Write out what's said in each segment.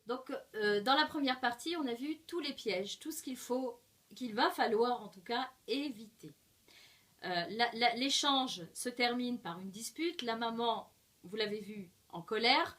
Donc, dans la première partie, on a vu tous les pièges, tout ce qu'il va falloir en tout cas éviter. L'échange se termine par une dispute. La maman, vous l'avez vu, en colère,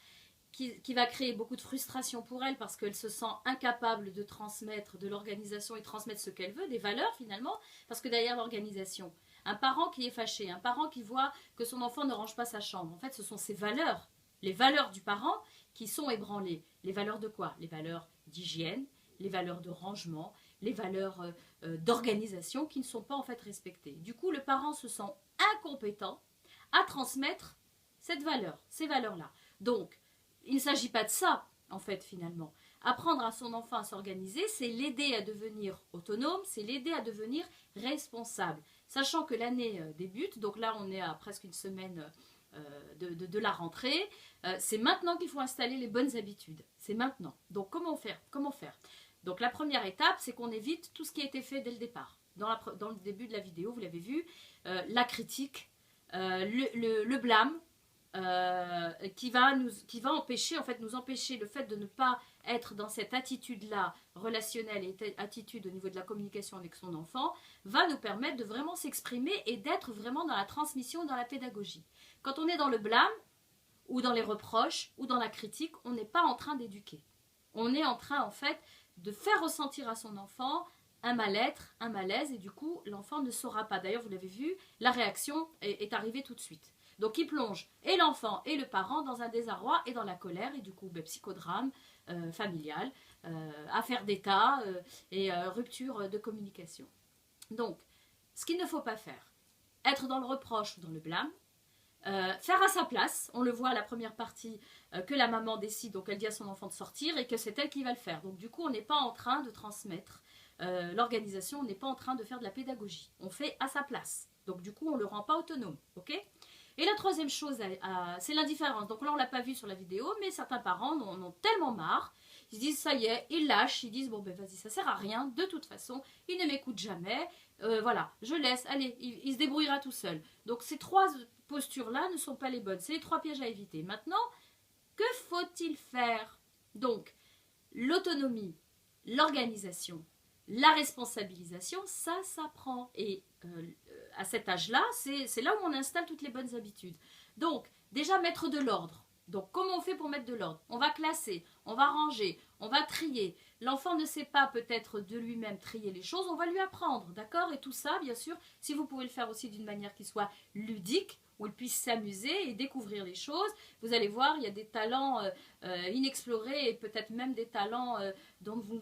qui va créer beaucoup de frustration pour elle parce qu'elle se sent incapable de transmettre de l'organisation et transmettre ce qu'elle veut, des valeurs finalement, parce que derrière l'organisation, un parent qui est fâché, un parent qui voit que son enfant ne range pas sa chambre, en fait ce sont ses valeurs, les valeurs du parent qui sont ébranlées. Les valeurs de quoi? Les valeurs d'hygiène, les valeurs de rangement, les valeurs d'organisation qui ne sont pas en fait respectées. Du coup, le parent se sent incompétent à transmettre cette valeur, ces valeurs-là. Donc, il ne s'agit pas de ça, en fait, finalement. Apprendre à son enfant à s'organiser, c'est l'aider à devenir autonome, c'est l'aider à devenir responsable. Sachant que l'année débute, donc là on est à presque une semaine de la rentrée, c'est maintenant qu'il faut installer les bonnes habitudes. C'est maintenant. Donc comment faire? Donc la première étape, c'est qu'on évite tout ce qui a été fait dès le départ. Dans le début de la vidéo, vous l'avez vu, la critique, le blâme, qui va empêcher, en fait, nous empêcher le fait de ne pas être dans cette attitude-là relationnelle et attitude au niveau de la communication avec son enfant, va nous permettre de vraiment s'exprimer et d'être vraiment dans la transmission, dans la pédagogie. Quand on est dans le blâme, ou dans les reproches, ou dans la critique, on n'est pas en train d'éduquer. On est en train, en fait, de faire ressentir à son enfant un mal-être, un malaise, et du coup, l'enfant ne saura pas. D'ailleurs, vous l'avez vu, la réaction est arrivée tout de suite. Donc, il plonge et l'enfant et le parent dans un désarroi et dans la colère, et du coup, psychodrame familial, affaire d'état et rupture de communication. Donc, ce qu'il ne faut pas faire, être dans le reproche ou dans le blâme, faire à sa place, on le voit à la première partie que la maman décide, donc elle dit à son enfant de sortir et que c'est elle qui va le faire. Donc du coup on n'est pas en train de transmettre l'organisation, on n'est pas en train de faire de la pédagogie, on fait à sa place. Donc du coup on ne le rend pas autonome, ok? Et la troisième chose, c'est l'indifférence. Donc là on ne l'a pas vu sur la vidéo, mais certains parents en ont tellement marre, ils se disent ça y est, ils lâchent, ils disent bon ben vas-y ça sert à rien, de toute façon, il ne m'écoute jamais, voilà, je laisse, allez, il se débrouillera tout seul. Donc ces trois postures-là ne sont pas les bonnes. C'est les trois pièges à éviter. Maintenant, que faut-il faire? Donc, l'autonomie, l'organisation, la responsabilisation, ça s'apprend. Et à cet âge-là, c'est là où on installe toutes les bonnes habitudes. Donc, déjà mettre de l'ordre. Donc, comment on fait pour mettre de l'ordre? On va classer, on va ranger, on va trier. L'enfant ne sait pas peut-être de lui-même trier les choses, on va lui apprendre, d'accord? Et tout ça, bien sûr, si vous pouvez le faire aussi d'une manière qui soit ludique, où il puisse s'amuser et découvrir les choses. Vous allez voir, il y a des talents inexplorés et peut-être même des talents dont vous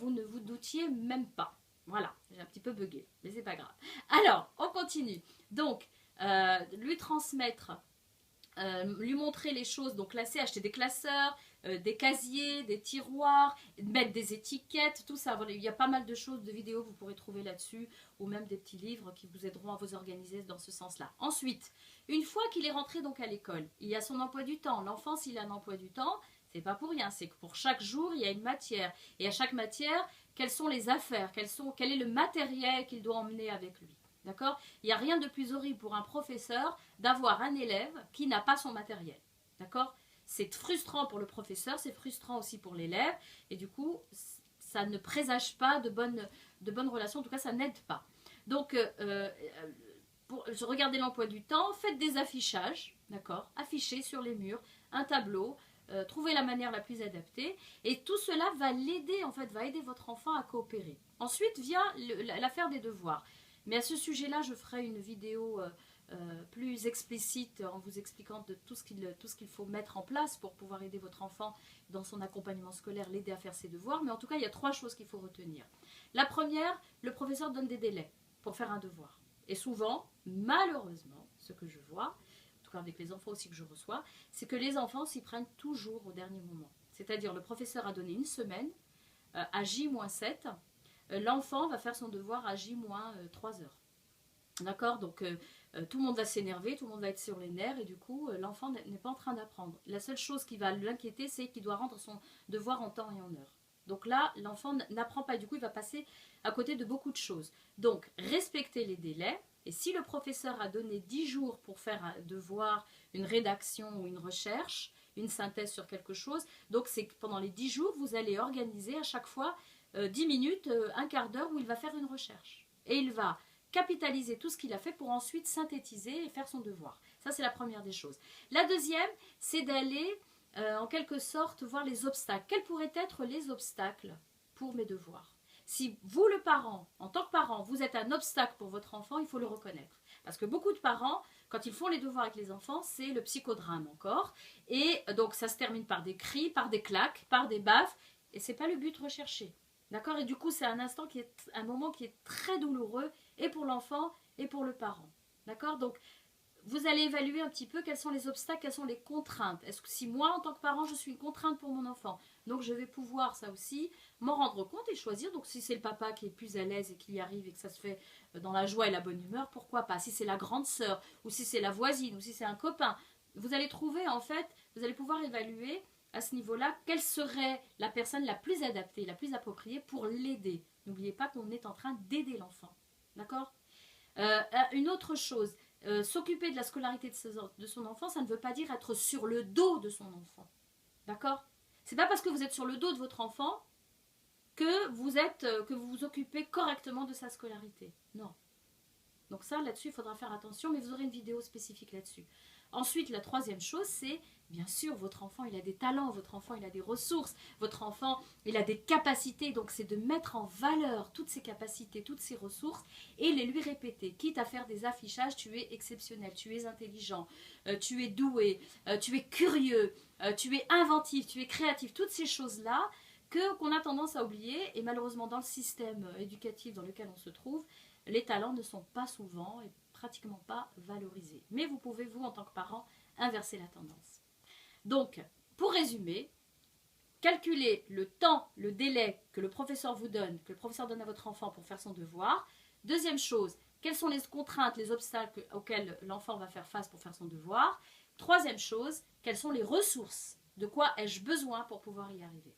ne vous doutiez même pas. Voilà, j'ai un petit peu bugué, mais c'est pas grave. Alors, on continue. Donc, lui transmettre, lui montrer les choses, donc classer, acheter des classeurs, des casiers, des tiroirs, mettre des étiquettes, tout ça. Voilà, il y a pas mal de choses, de vidéos que vous pourrez trouver là-dessus, ou même des petits livres qui vous aideront à vous organiser dans ce sens-là. Ensuite, une fois qu'il est rentré donc à l'école, il y a son emploi du temps. L'enfant, s'il a un emploi du temps, c'est pas pour rien, c'est que pour chaque jour, il y a une matière. Et à chaque matière, quelles sont les affaires, quel est le matériel qu'il doit emmener avec lui. D'accord? Il n'y a rien de plus horrible pour un professeur d'avoir un élève qui n'a pas son matériel. D'accord? C'est frustrant pour le professeur, c'est frustrant aussi pour l'élève, et du coup, ça ne présage pas de bonnes relations, en tout cas, ça n'aide pas. Donc, regardez l'emploi du temps, faites des affichages, d'accord? Affichez sur les murs un tableau, trouvez la manière la plus adaptée, et tout cela va l'aider, en fait, va aider votre enfant à coopérer. Ensuite vient l'affaire des devoirs. Mais à ce sujet-là, je ferai une vidéo plus explicite en vous expliquant de tout ce qu'il faut mettre en place pour pouvoir aider votre enfant dans son accompagnement scolaire, l'aider à faire ses devoirs. Mais en tout cas, il y a trois choses qu'il faut retenir. La première, le professeur donne des délais pour faire un devoir. Et souvent, malheureusement, ce que je vois, en tout cas avec les enfants aussi que je reçois, c'est que les enfants s'y prennent toujours au dernier moment. C'est-à-dire, le professeur a donné une semaine, à J-7, l'enfant va faire son devoir à J-3 heures. D'accord? Donc tout le monde va s'énerver, tout le monde va être sur les nerfs et du coup l'enfant n'est pas en train d'apprendre. La seule chose qui va l'inquiéter, c'est qu'il doit rendre son devoir en temps et en heure. Donc là, l'enfant n'apprend pas, du coup il va passer à côté de beaucoup de choses. Donc respectez les délais, et si le professeur a donné 10 jours pour faire un devoir, une rédaction ou une recherche, une synthèse sur quelque chose. Donc c'est que pendant les 10 jours, vous allez organiser à chaque fois 10 minutes, un quart d'heure où il va faire une recherche. Et il va capitaliser tout ce qu'il a fait pour ensuite synthétiser et faire son devoir. Ça, c'est la première des choses. La deuxième, c'est d'aller en quelque sorte voir les obstacles. Quels pourraient être les obstacles pour mes devoirs? Si vous, le parent, en tant que parent, vous êtes un obstacle pour votre enfant, il faut le reconnaître. Parce que beaucoup de parents, quand ils font les devoirs avec les enfants, c'est le psychodrame encore. Et donc, ça se termine par des cris, par des claques, par des baffes. Et ce n'est pas le but recherché. D'accord? Et du coup, c'est un moment qui est très douloureux, et pour l'enfant, et pour le parent. D'accord? Donc, vous allez évaluer un petit peu quels sont les obstacles, quelles sont les contraintes. Est-ce que si moi, en tant que parent, je suis une contrainte pour mon enfant, donc je vais pouvoir, ça aussi, m'en rendre compte et choisir. Donc si c'est le papa qui est plus à l'aise et qui y arrive et que ça se fait dans la joie et la bonne humeur, pourquoi pas? Si c'est la grande sœur, ou si c'est la voisine, ou si c'est un copain, vous allez trouver, en fait, vous allez pouvoir évaluer à ce niveau-là quelle serait la personne la plus adaptée, la plus appropriée pour l'aider. N'oubliez pas qu'on est en train d'aider l'enfant. D'accord? Une autre chose, s'occuper de la scolarité de son enfant, ça ne veut pas dire être sur le dos de son enfant. D'accord? C'est pas parce que vous êtes sur le dos de votre enfant que vous vous occupez correctement de sa scolarité. Non. Donc ça, là-dessus, il faudra faire attention, mais vous aurez une vidéo spécifique là-dessus. Ensuite, la troisième chose, c'est, bien sûr, votre enfant, il a des talents, votre enfant, il a des ressources, votre enfant, il a des capacités, donc c'est de mettre en valeur toutes ces capacités, toutes ces ressources, et les lui répéter, quitte à faire des affichages, tu es exceptionnel, tu es intelligent, tu es doué, tu es curieux, tu es inventif, tu es créatif, toutes ces choses-là, qu'on a tendance à oublier, et malheureusement dans le système éducatif dans lequel on se trouve, les talents ne sont pas souvent et pratiquement pas valorisés. Mais vous pouvez, vous, en tant que parent, inverser la tendance. Donc, pour résumer, calculez le temps, le délai que le professeur vous donne, que le professeur donne à votre enfant pour faire son devoir. Deuxième chose, quelles sont les contraintes, les obstacles auxquels l'enfant va faire face pour faire son devoir. Troisième chose, quelles sont les ressources? De quoi ai-je besoin pour pouvoir y arriver?